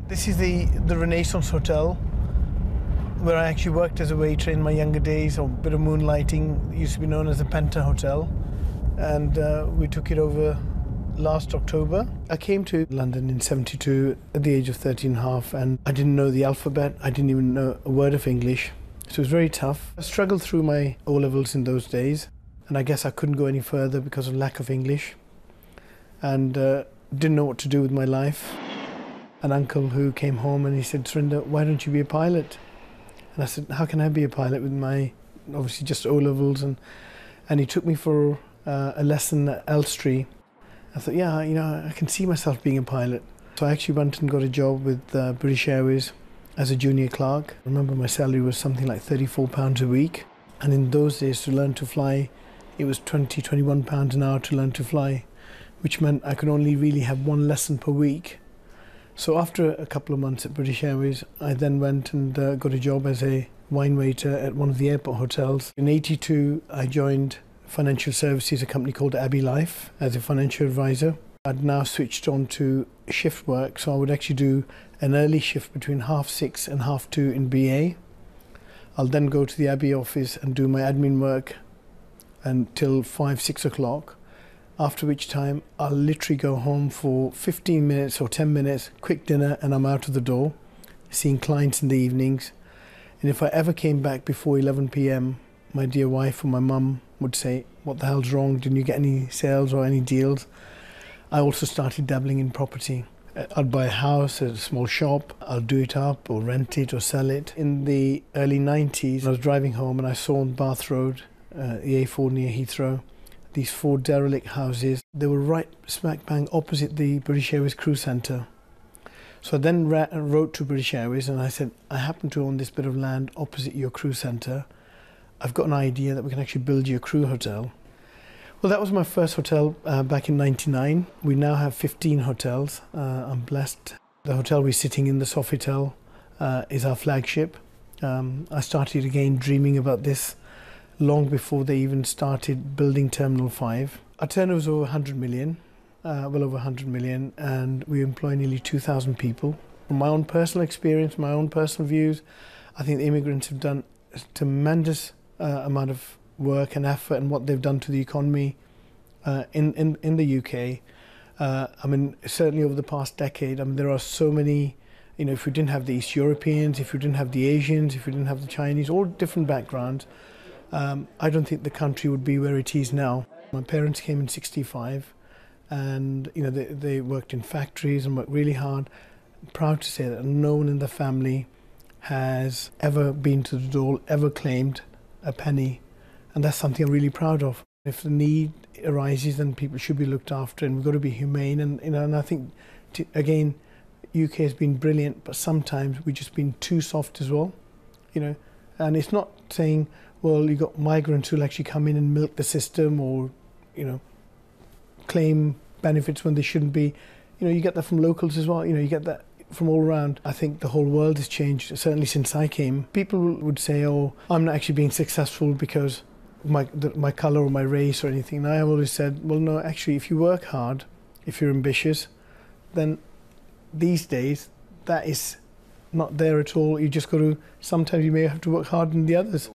This is the Renaissance Hotel, where I actually worked as a waiter in my younger days, or a bit of moonlighting. It used to be known as the Penta Hotel, and we took it over last October. I came to London in '72 at the age of 13 and a half, and I didn't know the alphabet. I didn't even know a word of English, so it was very tough. I struggled through my O-levels in those days, and I guess I couldn't go any further because of lack of English, and didn't know what to do with my life. An uncle who came home and he said, "Surinder, why don't you be a pilot?" And I said, "How can I be a pilot with my, obviously just O-levels?" And he took me for a lesson at Elstree. I thought, yeah, I can see myself being a pilot. So I actually went and got a job with British Airways as a junior clerk. I remember my salary was something like £34 a week. And in those days, to learn to fly, it was £21 an hour to learn to fly, which meant I could only really have one lesson per week. So after a couple of months at British Airways, I then went and got a job as a wine waiter at one of the airport hotels. In '82, I joined financial services, a company called Abbey Life, as a financial advisor. I'd now switched on to shift work, so I would actually do an early shift between 6:30 and 2:30 in BA. I'll then go to the Abbey office and do my admin work until 5, 6 o'clock. After which time I'll literally go home for 15 minutes or 10 minutes, quick dinner, and I'm out of the door, seeing clients in the evenings. And if I ever came back before 11 p.m, my dear wife or my mum would say, "What the hell's wrong? Didn't you get any sales or any deals?" I also started dabbling in property. I'd buy a house, a small shop, I'll do it up or rent it or sell it. In the early 90s, I was driving home and I saw on Bath Road, the A4 near Heathrow, these 4 derelict houses. They were right smack bang opposite the British Airways Crew Centre. So I then wrote to British Airways and I said, "I happen to own this bit of land opposite your crew centre. I've got an idea that we can actually build you a crew hotel." Well, that was my first hotel back in '99. We now have 15 hotels. I'm blessed. The hotel we're sitting in, the Sofitel, is our flagship. I started again dreaming about this long before they even started building Terminal 5. Our turnover is over 100 million, well over 100 million, and we employ nearly 2,000 people. From my own personal experience, my own personal views, I think the immigrants have done a tremendous amount of work and effort, and what they've done to the economy in the UK. I mean, certainly over the past decade, I mean, there are so many, if we didn't have the East Europeans, if we didn't have the Asians, if we didn't have the Chinese, all different backgrounds, I don't think the country would be where it is now. My parents came in '65, and they worked in factories and worked really hard. I'm proud to say that no one in the family has ever been to the door, ever claimed a penny, and that's something I'm really proud of. If the need arises, then people should be looked after, and we've got to be humane. And I think again, UK has been brilliant, but sometimes we've just been too soft as well. And it's not saying, well, you got migrants who'll actually come in and milk the system, or claim benefits when they shouldn't be. You get that from locals as well. You get that from all around. I think the whole world has changed, certainly since I came. People would say, "Oh, I'm not actually being successful because of my colour or my race or anything." And I have always said, well, no, actually, if you work hard, if you're ambitious, then these days that is not there at all. You just got to, sometimes you may have to work harder than the others.